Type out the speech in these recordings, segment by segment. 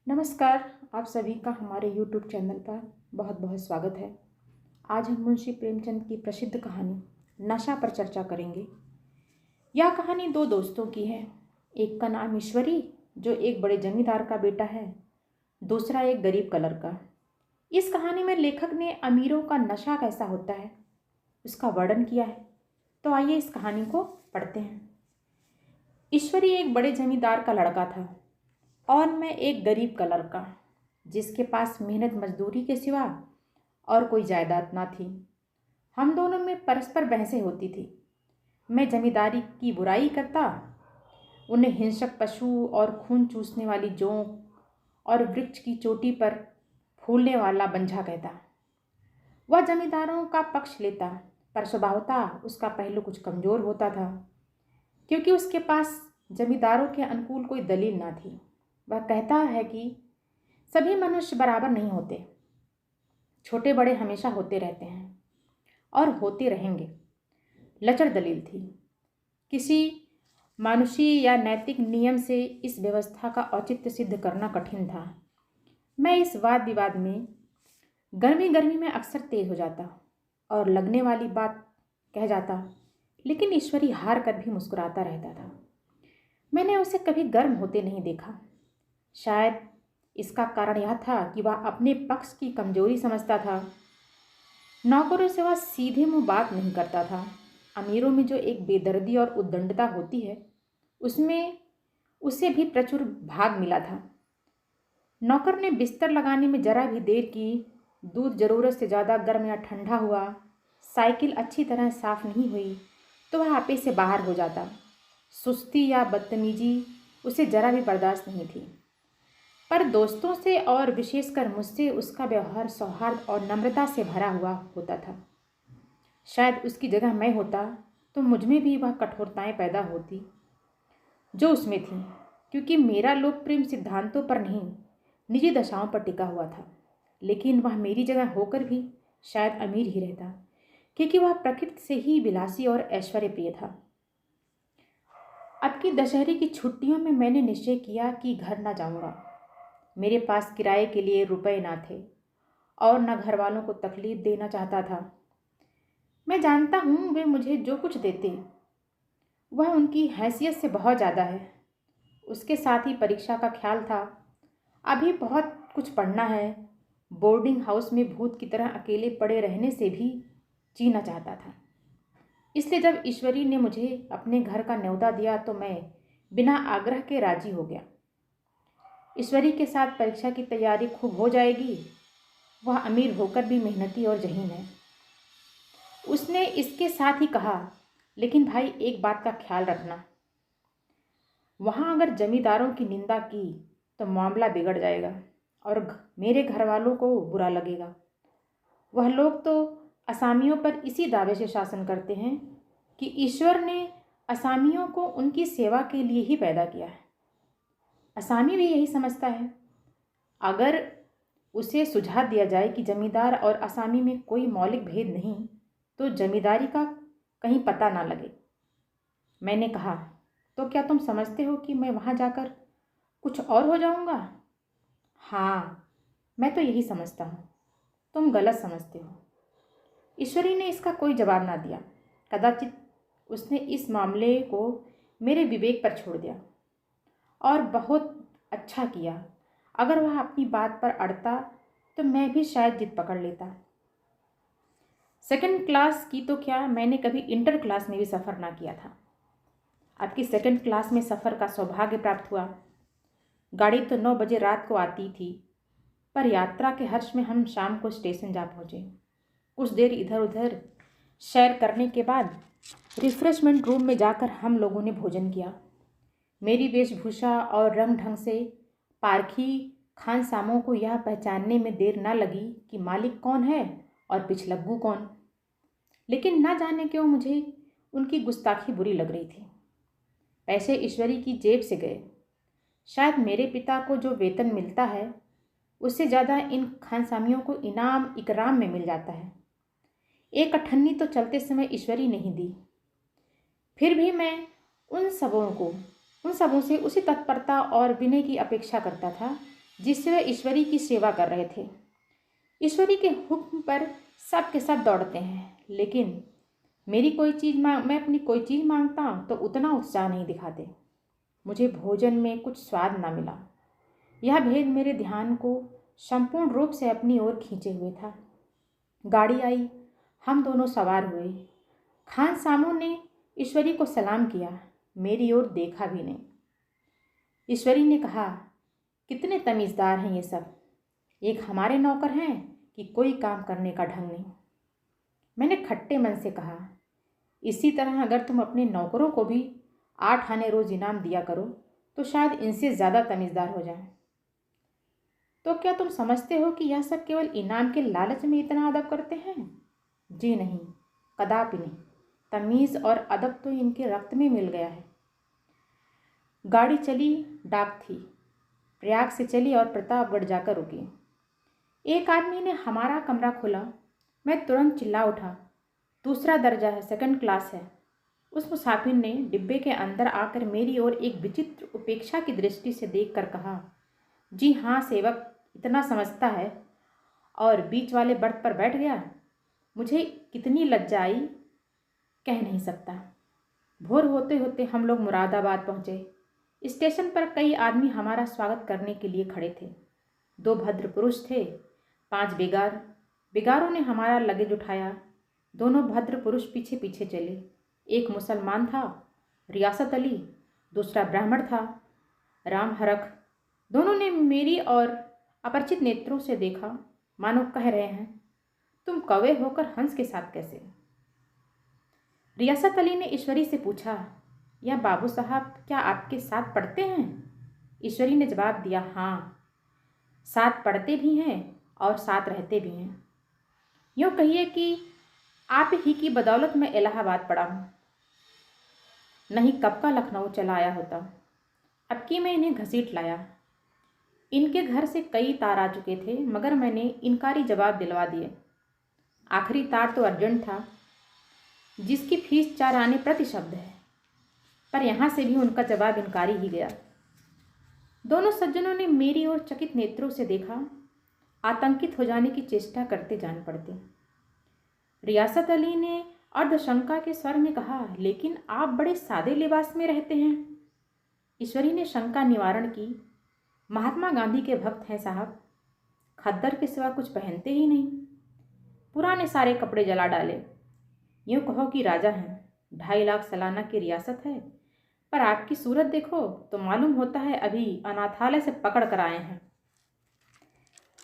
नमस्कार। आप सभी का हमारे YouTube चैनल पर बहुत बहुत स्वागत है। आज हम मुंशी प्रेमचंद की प्रसिद्ध कहानी नशा पर चर्चा करेंगे। यह कहानी दो दोस्तों की है। एक का नाम ईश्वरी, जो एक बड़े जमींदार का बेटा है। दूसरा एक गरीब कलर का। इस कहानी में लेखक ने अमीरों का नशा कैसा होता है उसका वर्णन किया है। तो आइए इस कहानी को पढ़ते हैं। ईश्वरी एक बड़े जमींदार का लड़का था और मैं एक गरीब कलर का, जिसके पास मेहनत मजदूरी के सिवा और कोई जायदाद ना थी। हम दोनों में परस्पर बहसें होती थी। मैं जमींदारी की बुराई करता, उन्हें हिंसक पशु और खून चूसने वाली जोंक और वृक्ष की चोटी पर फूलने वाला बंझा कहता। वह जमींदारों का पक्ष लेता, पर स्वभावतः उसका पहलू कुछ कमजोर होता था, क्योंकि उसके पास जमींदारों के अनुकूल कोई दलील ना थी। वह कहता है कि सभी मनुष्य बराबर नहीं होते, छोटे बड़े हमेशा होते रहते हैं और होते रहेंगे। लचर दलील थी। किसी मानुषी या नैतिक नियम से इस व्यवस्था का औचित्य सिद्ध करना कठिन था। मैं इस वाद विवाद में गर्मी गर्मी में अक्सर तेज हो जाता और लगने वाली बात कह जाता, लेकिन ईश्वरी हार कर भी मुस्कुराता रहता था। मैंने उसे कभी गर्म होते नहीं देखा। शायद इसका कारण यह था कि वह अपने पक्ष की कमजोरी समझता था। नौकरों से वह सीधे मुंह बात नहीं करता था। अमीरों में जो एक बेदर्दी और उद्दंडता होती है, उसमें उसे भी प्रचुर भाग मिला था। नौकर ने बिस्तर लगाने में जरा भी देर की, दूध जरूरत से ज़्यादा गर्म या ठंडा हुआ, साइकिल अच्छी तरह साफ नहीं हुई तो वह आपे से बाहर हो जाता। सुस्ती या बदतमीजी उसे जरा भी बर्दाश्त नहीं थी। पर दोस्तों से और विशेषकर मुझसे उसका व्यवहार सौहार्द और नम्रता से भरा हुआ होता था। शायद उसकी जगह मैं होता तो मुझ में भी वह कठोरताएं पैदा होती जो उसमें थी, क्योंकि मेरा लोक प्रेम सिद्धांतों पर नहीं, निजी दशाओं पर टिका हुआ था। लेकिन वह मेरी जगह होकर भी शायद अमीर ही रहता, क्योंकि वह प्रकृति से ही विलासी और ऐश्वर्य प्रिय था। अब की दशहरे की छुट्टियों में मैंने निश्चय किया कि घर न जाऊंगा। मेरे पास किराए के लिए रुपए ना थे और न घर वालों को तकलीफ देना चाहता था। मैं जानता हूँ वे मुझे जो कुछ देते वह उनकी हैसियत से बहुत ज़्यादा है। उसके साथ ही परीक्षा का ख्याल था। अभी बहुत कुछ पढ़ना है। बोर्डिंग हाउस में भूत की तरह अकेले पड़े रहने से भी जीना चाहता था। इसलिए जब ईश्वरी ने मुझे अपने घर का न्योता दिया तो मैं बिना आग्रह के राजी हो गया। ईश्वरी के साथ परीक्षा की तैयारी खूब हो जाएगी। वह अमीर होकर भी मेहनती और ज़हीन है। उसने इसके साथ ही कहा, लेकिन भाई एक बात का ख्याल रखना, वहाँ अगर जमींदारों की निंदा की तो मामला बिगड़ जाएगा और मेरे घर वालों को बुरा लगेगा। वह लोग तो असामियों पर इसी दावे से शासन करते हैं कि ईश्वर ने असामियों को उनकी सेवा के लिए ही पैदा किया है। असामी भी यही समझता है। अगर उसे सुझाव दिया जाए कि जमींदार और असामी में कोई मौलिक भेद नहीं, तो जमींदारी का कहीं पता ना लगे। मैंने कहा, तो क्या तुम समझते हो कि मैं वहाँ जाकर कुछ और हो जाऊँगा? हाँ, मैं तो यही समझता हूँ। तुम गलत समझते हो। ईश्वरी ने इसका कोई जवाब ना दिया। कदाचित उसने इस मामले को मेरे विवेक पर छोड़ दिया, और बहुत अच्छा किया। अगर वह अपनी बात पर अड़ता तो मैं भी शायद जिद पकड़ लेता। सेकंड क्लास की तो क्या, मैंने कभी इंटर क्लास में भी सफ़र ना किया था। आपकी सेकंड क्लास में सफ़र का सौभाग्य प्राप्त हुआ। गाड़ी तो 9 बजे रात को आती थी, पर यात्रा के हर्ष में हम शाम को स्टेशन जा पहुँचे। कुछ देर इधर उधर सैर करने के बाद रिफ्रेशमेंट रूम में जाकर हम लोगों ने भोजन किया। मेरी वेशभूषा और रंग ढंग से पारखी खानसामों को यह पहचानने में देर न लगी कि मालिक कौन है और पिछलग्गू कौन। लेकिन न जाने क्यों मुझे उनकी गुस्ताखी बुरी लग रही थी। पैसे ईश्वरी की जेब से गए। शायद मेरे पिता को जो वेतन मिलता है उससे ज़्यादा इन खानसामियों को इनाम इकराम में मिल जाता है। एक अठन्नी तो चलते समय ईश्वरी नहीं दी। फिर भी मैं उन सबों से उसी तत्परता और विनय की अपेक्षा करता था जिससे वे ईश्वरी की सेवा कर रहे थे। ईश्वरी के हुक्म पर सब के सब दौड़ते हैं, लेकिन मैं अपनी कोई चीज़ मांगता हूँ तो उतना उत्साह नहीं दिखाते। मुझे भोजन में कुछ स्वाद ना मिला। यह भेद मेरे ध्यान को संपूर्ण रूप से अपनी ओर खींचे हुए था। गाड़ी आई, हम दोनों सवार हुए। खान सामू ने ईश्वरी को सलाम किया, मेरी ओर देखा भी नहीं। ईश्वरी ने कहा, कितने तमीज़दार हैं ये सब, एक हमारे नौकर हैं कि कोई काम करने का ढंग नहीं। मैंने खट्टे मन से कहा, इसी तरह अगर तुम अपने नौकरों को भी 8 आने रोज इनाम दिया करो तो शायद इनसे ज़्यादा तमीज़दार हो जाएं। तो क्या तुम समझते हो कि यह सब केवल इनाम के लालच में इतना अदब करते हैं? जी नहीं, कदापि नहीं। तमीज़ और अदब तो इनके रक्त में मिल गया है। गाड़ी चली, डाक थी, प्रयाग से चली और प्रतापगढ़ जाकर रुकी। एक आदमी ने हमारा कमरा खोला। मैं तुरंत चिल्ला उठा, दूसरा दर्जा है, सेकंड क्लास है। उस मुसाफिर ने डिब्बे के अंदर आकर मेरी ओर एक विचित्र उपेक्षा की दृष्टि से देखकर कहा, जी हाँ सेवक, इतना समझता है, और बीच वाले बर्थ पर बैठ गया। मुझे कितनी लज्जा आई, कह नहीं सकता। भोर होते होते हम लोग मुरादाबाद पहुँचे। स्टेशन पर कई आदमी हमारा स्वागत करने के लिए खड़े थे। 2 भद्र पुरुष थे, 5 बेगार। बेगारों ने हमारा लगेज उठाया। दोनों भद्र पुरुष पीछे पीछे चले। एक मुसलमान था, रियासत अली, दूसरा ब्राह्मण था, राम हरख। दोनों ने मेरी और अपरिचित नेत्रों से देखा, मानो कह रहे हैं, तुम कौवे होकर हंस के साथ कैसे? रियासत अली ने ईश्वरी से पूछा, या बाबू साहब क्या आपके साथ पढ़ते हैं? ईश्वरी ने जवाब दिया, हाँ, साथ पढ़ते भी हैं और साथ रहते भी हैं। यूँ कहिए कि आप ही की बदौलत मैं इलाहाबाद पढ़ा हूँ, नहीं कब का लखनऊ चला आया होता। अब कि मैं इन्हें घसीट लाया। इनके घर से कई तार आ चुके थे, मगर मैंने इनकारी जवाब दिलवा दिए। आखिरी तार तो अर्जेंट था, जिसकी फीस 4 आने प्रति शब्द है, पर यहाँ से भी उनका जवाब इनकारी ही गया। दोनों सज्जनों ने मेरी ओर चकित नेत्रों से देखा, आतंकित हो जाने की चेष्टा करते जान पड़ते। रियासत अली ने अर्धशंका के स्वर में कहा, लेकिन आप बड़े सादे लिबास में रहते हैं। ईश्वरी ने शंका निवारण की, महात्मा गांधी के भक्त हैं साहब, खद्दर के सिवा कुछ पहनते ही नहीं। पुराने सारे कपड़े जला डाले। यूँ कहो कि राजा हैं, 2.5 लाख सालाना की रियासत है, पर आपकी सूरत देखो तो मालूम होता है अभी अनाथालय से पकड़ कर आए हैं।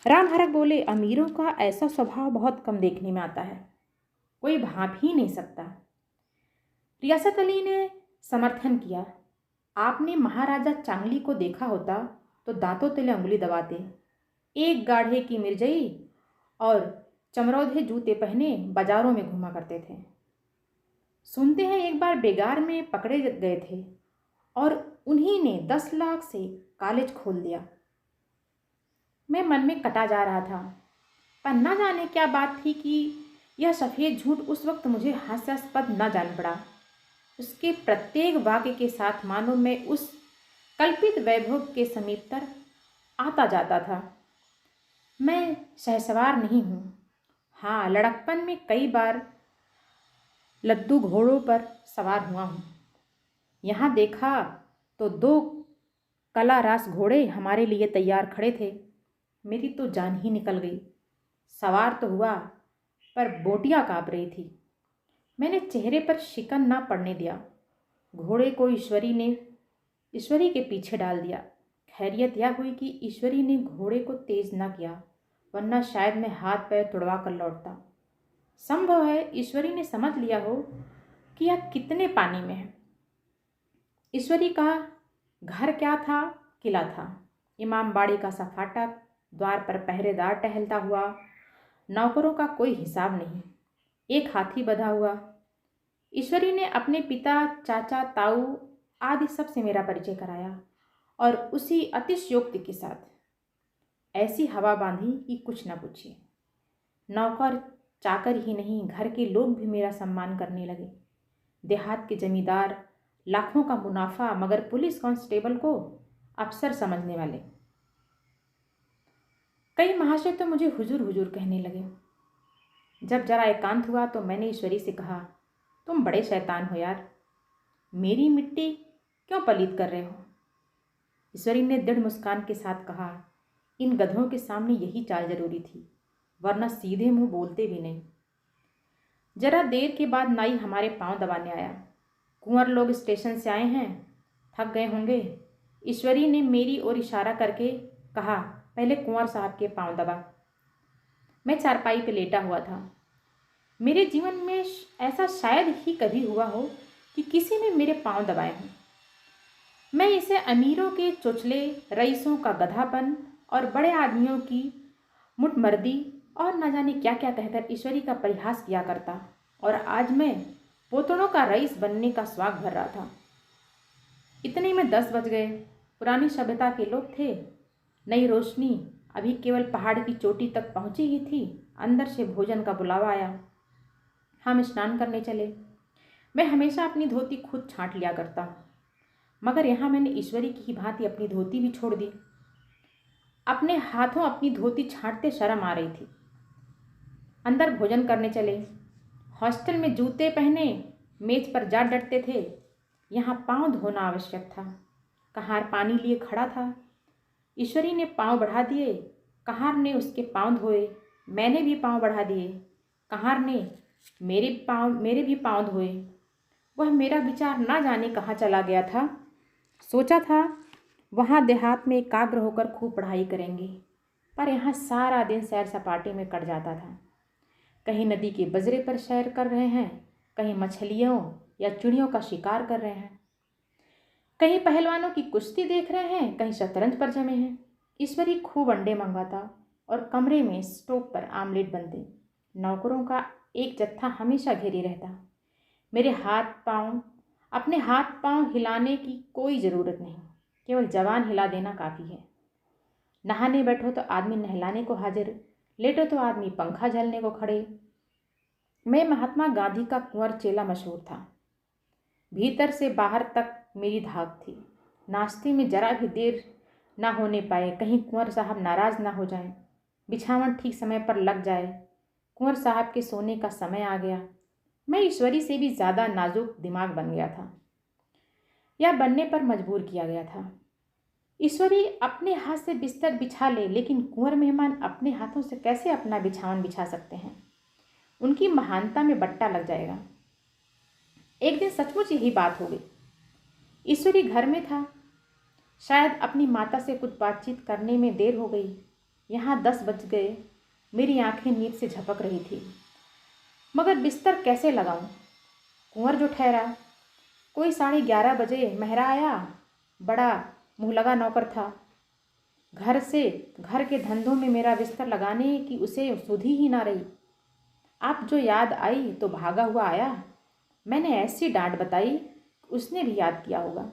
राम हरख बोले, अमीरों का ऐसा स्वभाव बहुत कम देखने में आता है, कोई भाप ही नहीं सकता। रियासत अली ने समर्थन किया, आपने महाराजा चांगली को देखा होता तो दांतों तले उंगली दबाते। एक गाढ़े की मिर्जई और चमरौधे जूते पहने बाजारों में घूमा करते थे। सुनते हैं एक बार बेगार में पकड़े गए थे और उन्हीं ने 10 लाख से कॉलेज खोल दिया। मैं मन में कटा जा रहा था, पर न जाने क्या बात थी कि यह सफ़ेद झूठ उस वक्त मुझे हास्यास्पद न जान पड़ा। उसके प्रत्येक वाक्य के साथ मानो मैं उस कल्पित वैभव के समीपतर आता जाता था। मैं सहसवार नहीं हूँ। हाँ, लड़कपन में कई बार लद्दू घोड़ों पर सवार हुआ हूँ। यहाँ देखा तो 2 कला रास घोड़े हमारे लिए तैयार खड़े थे। मेरी तो जान ही निकल गई। सवार तो हुआ, पर बोटियाँ काँप रही थी। मैंने चेहरे पर शिकन ना पड़ने दिया। घोड़े को ईश्वरी के पीछे डाल दिया। खैरियत यह हुई कि ईश्वरी ने घोड़े को तेज ना किया, वरना शायद मैं हाथ पैर तुड़वा कर लौटता। संभव है ईश्वरी ने समझ लिया हो कि यह कितने पानी में है। ईश्वरी का घर क्या था, किला था। इमामबाड़ी का सा फाटक, द्वार पर पहरेदार टहलता हुआ, नौकरों का कोई हिसाब नहीं, एक हाथी बंधा हुआ। ईश्वरी ने अपने पिता, चाचा, ताऊ आदि सबसे मेरा परिचय कराया, और उसी अतिशयोक्ति के साथ ऐसी हवा बांधी कि कुछ न पूछिए। नौकर चाकर ही नहीं, घर के लोग भी मेरा सम्मान करने लगे। देहात के जमींदार, लाखों का मुनाफा, मगर पुलिस कांस्टेबल को अफसर समझने वाले। कई महाशय तो मुझे हुजूर हुजूर कहने लगे। जब जरा एकांत हुआ तो मैंने ईश्वरी से कहा, तुम बड़े शैतान हो यार, मेरी मिट्टी क्यों पलीत कर रहे हो? ईश्वरी ने दृढ़ मुस्कान के साथ कहा, इन गधों के सामने यही चाल जरूरी थी, वरना सीधे मुंह बोलते भी नहीं। जरा देर के बाद नाई हमारे पांव दबाने आया। कुंवर लोग स्टेशन से आए हैं, थक गए होंगे। ईश्वरी ने मेरी ओर इशारा करके कहा, पहले कुंवर साहब के पांव दबा। मैं चारपाई पे लेटा हुआ था। मेरे जीवन में ऐसा शायद ही कभी हुआ हो कि किसी ने मेरे पांव दबाए हों। मैं इसे अमीरों के चोचले, रईसों का गधापन और बड़े आदमियों की मुठमर्दी और न जाने क्या क्या कहकर ईश्वरी का परिहास किया करता, और आज मैं पोतड़ों का रईस बनने का स्वाग भर रहा था। इतने में 10 बज गए। पुरानी सभ्यता के लोग थे। नई रोशनी अभी केवल पहाड़ की चोटी तक पहुंची ही थी। अंदर से भोजन का बुलावा आया। हम स्नान करने चले। मैं हमेशा अपनी धोती खुद छांट लिया करता हूँ, मगर यहाँ मैंने ईश्वरी की भांति अपनी धोती भी छोड़ दी। अपने हाथों अपनी धोती छांटते शर्म आ रही थी। अंदर भोजन करने चले। हॉस्टल में जूते पहने मेज पर जा डटते थे, यहाँ पांव धोना आवश्यक था। कहार पानी लिए खड़ा था। ईश्वरी ने पांव बढ़ा दिए, कहार ने उसके पांव धोए। मैंने भी पांव बढ़ा दिए, कहार ने मेरे भी पांव धोए। वह मेरा विचार ना जाने कहाँ चला गया था। सोचा था वहाँ देहात में एकाग्र होकर खूब पढ़ाई करेंगे, पर यहाँ सारा दिन सैर सपाटे में कट जाता था। कहीं नदी के बजरे पर सैर कर रहे हैं, कहीं मछलियों या चिड़ियों का शिकार कर रहे हैं, कहीं पहलवानों की कुश्ती देख रहे हैं, कहीं शतरंज पर जमे हैं। ईश्वरी खूब अंडे मंगवाता और कमरे में स्टोव पर आमलेट बनते। नौकरों का एक जत्था हमेशा घेरे रहता। अपने हाथ पांव हिलाने की कोई ज़रूरत नहीं, केवल जबान हिला देना काफ़ी है। नहाने बैठो तो आदमी नहलाने को हाजिर, लेटो तो आदमी पंखा झलने को खड़े। मैं महात्मा गांधी का कुंवर चेला मशहूर था। भीतर से बाहर तक मेरी धाक थी। नाश्ते में जरा भी देर ना होने पाए, कहीं कुंवर साहब नाराज ना हो जाएं, बिछावन ठीक समय पर लग जाए। कुंवर साहब के सोने का समय आ गया। मैं ईश्वरी से भी ज़्यादा नाजुक दिमाग बन गया था, या बनने पर मजबूर किया गया था। ईश्वरी अपने हाथ से बिस्तर बिछा ले, लेकिन कुंवर मेहमान अपने हाथों से कैसे अपना बिछावन बिछा सकते हैं? उनकी महानता में बट्टा लग जाएगा। एक दिन सचमुच यही बात हो गई। ईश्वरी घर में था। शायद अपनी माता से कुछ बातचीत करने में देर हो गई। यहाँ 10 बज गए। मेरी आंखें नींद से झपक रही थी, मगर बिस्तर कैसे लगाऊं? कुंवर जो ठहरा। कोई 11:30 बजे मेहरा आया। बड़ा मुँह लगा नौकर था। घर के धंधों में मेरा बिस्तर लगाने की उसे सुधि ही ना रही। आप जो याद आई तो भागा हुआ आया। मैंने ऐसी डांट बताई, उसने भी याद किया होगा।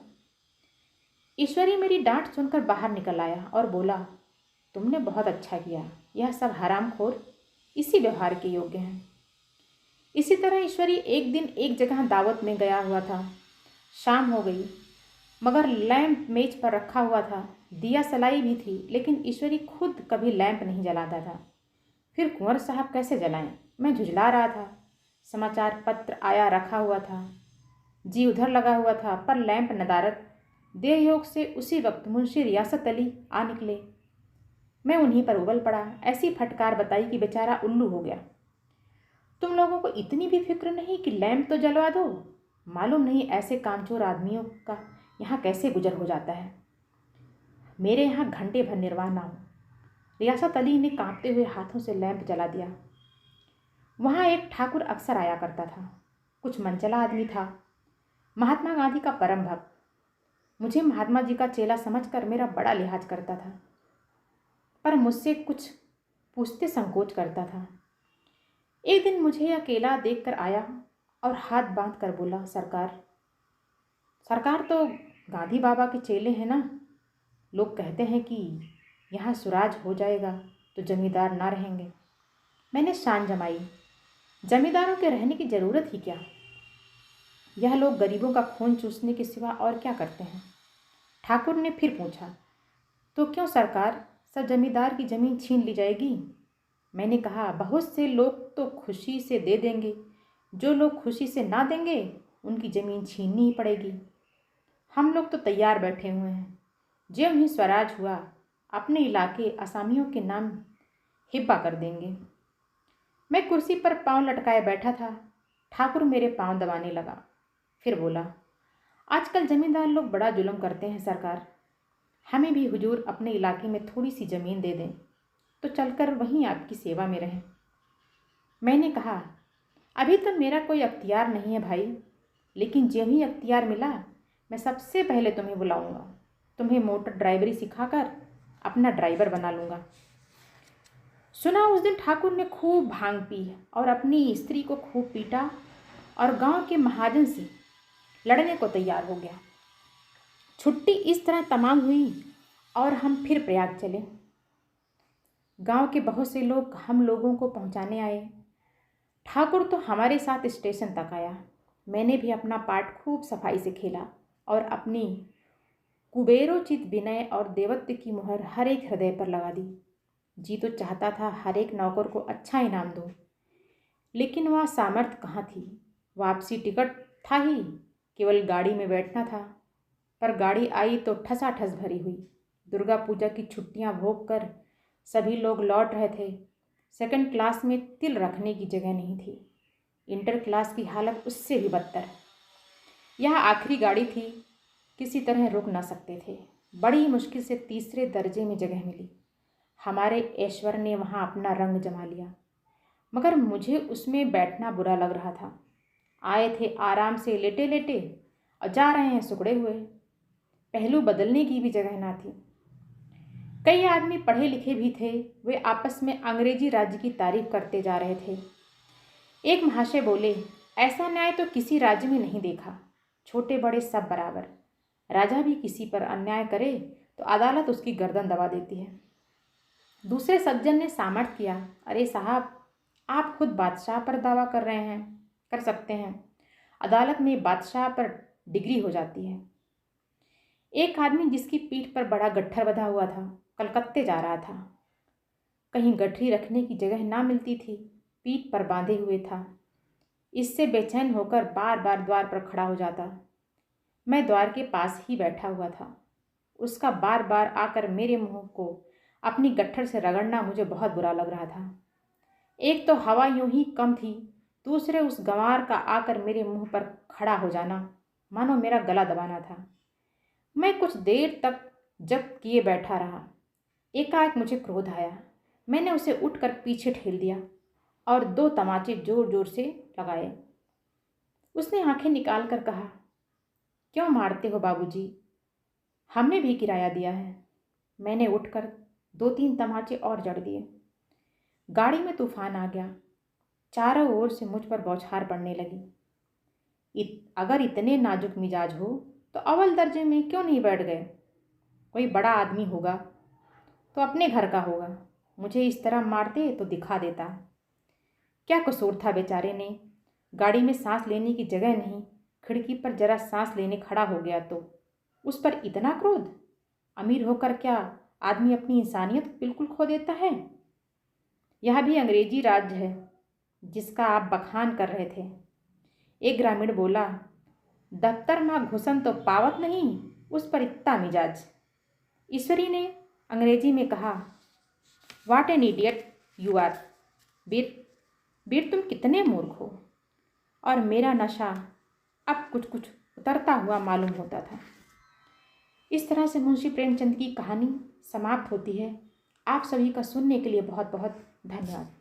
ईश्वरी मेरी डांट सुनकर बाहर निकल आया और बोला, तुमने बहुत अच्छा किया। यह सब हरामखोर इसी व्यवहार के योग्य हैं। इसी तरह ईश्वरी एक दिन एक जगह दावत में गया हुआ था। शाम हो गई, मगर लैंप मेज पर रखा हुआ था। दिया सलाई भी थी, लेकिन ईश्वरी खुद कभी लैंप नहीं जलाता था। फिर कुंवर साहब कैसे जलाएं? मैं झुझला रहा था। समाचार पत्र आया रखा हुआ था। जी उधर लगा हुआ था, पर लैंप नदारत। देह योग से उसी वक्त मुंशी रियासत अली आ निकले। मैं उन्हीं पर उबल पड़ा। ऐसी फटकार बताई कि बेचारा उल्लू हो गया। तुम लोगों को इतनी भी फिक्र नहीं कि लैंप तो जलवा दो? मालूम नहीं ऐसे कामचोर आदमियों का यहाँ कैसे गुजर हो जाता है। मेरे यहाँ घंटे भर निर्वाह ना हो। रियासत अली ने कांपते हुए हाथों से लैंप जला दिया। वहाँ एक ठाकुर अक्सर आया करता था। कुछ मनचला आदमी था, महात्मा गांधी का परम भक्त। मुझे महात्मा जी का चेला समझकर मेरा बड़ा लिहाज करता था, पर मुझसे कुछ पूछते संकोच करता था। एक दिन मुझे अकेला देखकर आया और हाथ बांध कर बोला, सरकार तो गांधी बाबा के चेले हैं ना। लोग कहते हैं कि यहाँ सुराज हो जाएगा तो जमींदार ना रहेंगे। मैंने शान जमाई, जमींदारों के रहने की ज़रूरत ही क्या? यह लोग गरीबों का खून चूसने के सिवा और क्या करते हैं? ठाकुर ने फिर पूछा, तो क्यों सरकार, सब जमींदार की ज़मीन छीन ली जाएगी। मैंने कहा, बहुत से लोग तो खुशी से दे देंगे, जो लोग खुशी से ना देंगे उनकी ज़मीन छीननी ही पड़ेगी। हम लोग तो तैयार बैठे हुए हैं। ज्यों ही स्वराज हुआ अपने इलाके असामियों के नाम हिब्बा कर देंगे। मैं कुर्सी पर पांव लटकाए बैठा था। ठाकुर मेरे पांव दबाने लगा। फिर बोला, आजकल जमींदार लोग बड़ा जुल्म करते हैं सरकार। हमें भी हुजूर अपने इलाके में थोड़ी सी ज़मीन दे दें तो चलकर वहीं आपकी सेवा में रहें। मैंने कहा, अभी तो मेरा कोई अख्तियार नहीं है भाई, लेकिन ज्यों ही अख्तियार मिला मैं सबसे पहले तुम्हें बुलाऊंगा। तुम्हें मोटर ड्राइवरी सिखाकर अपना ड्राइवर बना लूँगा। सुना उस दिन ठाकुर ने खूब भांग पी और अपनी स्त्री को खूब पीटा और गांव के महाजन से लड़ने को तैयार हो गया। छुट्टी इस तरह तमाम हुई और हम फिर प्रयाग चले। गांव के बहुत से लोग हम लोगों को पहुंचाने आए। ठाकुर तो हमारे साथ स्टेशन तक आया। मैंने भी अपना पार्ट खूब सफाई से खेला और अपनी कुबेरोचित विनय और देवत्व की मुहर हर एक हृदय पर लगा दी। जी तो चाहता था हर एक नौकर को अच्छा इनाम दूं, लेकिन वह सामर्थ्य कहाँ थी। वापसी टिकट था ही, केवल गाड़ी में बैठना था। पर गाड़ी आई तो ठसाठस भरी हुई। दुर्गा पूजा की छुट्टियां भोग कर सभी लोग लौट रहे थे। सेकंड क्लास में तिल रखने की जगह नहीं थी। इंटर क्लास की हालत उससे भी बदतर। यह आखिरी गाड़ी थी, किसी तरह रुक न सकते थे। बड़ी मुश्किल से तीसरे दर्जे में जगह मिली। हमारे ऐश्वर्य ने वहाँ अपना रंग जमा लिया, मगर मुझे उसमें बैठना बुरा लग रहा था। आए थे आराम से लेटे लेटे और जा रहे हैं सुकड़े हुए। पहलू बदलने की भी जगह ना थी। कई आदमी पढ़े लिखे भी थे। वे आपस में अंग्रेजी राज्य की तारीफ करते जा रहे थे। एक महाशय बोले, ऐसा न्याय तो किसी राज्य में नहीं देखा। छोटे बड़े सब बराबर। राजा भी किसी पर अन्याय करे तो अदालत उसकी गर्दन दबा देती है। दूसरे सज्जन ने सामर्थ किया, अरे साहब, आप खुद बादशाह पर दावा कर सकते हैं। अदालत में बादशाह पर डिग्री हो जाती है। एक आदमी जिसकी पीठ पर बड़ा गट्ठर बंधा हुआ था, कलकत्ते जा रहा था। कहीं गठरी रखने की जगह ना मिलती थी, पीठ पर बांधे हुए था। इससे बेचैन होकर बार बार द्वार पर खड़ा हो जाता। मैं द्वार के पास ही बैठा हुआ था। उसका बार बार आकर मेरे मुंह को अपनी गट्ठर से रगड़ना मुझे बहुत बुरा लग रहा था। एक तो हवा यूं ही कम थी, दूसरे उस गंवार का आकर मेरे मुंह पर खड़ा हो जाना मानो मेरा गला दबाना था। मैं कुछ देर तक जब किए बैठा रहा। एकाएक मुझे क्रोध आया। मैंने उसे उठकर पीछे ठेल दिया और 2 तमाचे जोर जोर से लगाए। उसने आंखें निकाल कर कहा, क्यों मारते हो बाबूजी? हमने भी किराया दिया है। मैंने उठकर 2-3 तमाचे और जड़ दिए। गाड़ी में तूफान आ गया। चारों ओर से मुझ पर बौछार पड़ने लगी। अगर इतने नाजुक मिजाज हो तो अव्वल दर्जे में क्यों नहीं बैठ गए? कोई बड़ा आदमी होगा तो अपने घर का होगा। मुझे इस तरह मारते तो दिखा देता। क्या कसूर था बेचारे ने? गाड़ी में सांस लेने की जगह नहीं, खिड़की पर जरा सांस लेने खड़ा हो गया तो उस पर इतना क्रोध? अमीर होकर क्या आदमी अपनी इंसानियत बिल्कुल खो देता है? यह भी अंग्रेजी राज्य है जिसका आप बखान कर रहे थे। एक ग्रामीण बोला, दफ्तर में घुसन तो पावत नहीं, उस पर इतना मिजाज। ईश्वरी ने अंग्रेजी में कहा, what an idiot you are. वीर तुम कितने मूर्ख हो। और मेरा नशा अब कुछ कुछ उतरता हुआ मालूम होता था। इस तरह से मुंशी प्रेमचंद की कहानी समाप्त होती है। आप सभी का सुनने के लिए बहुत बहुत धन्यवाद।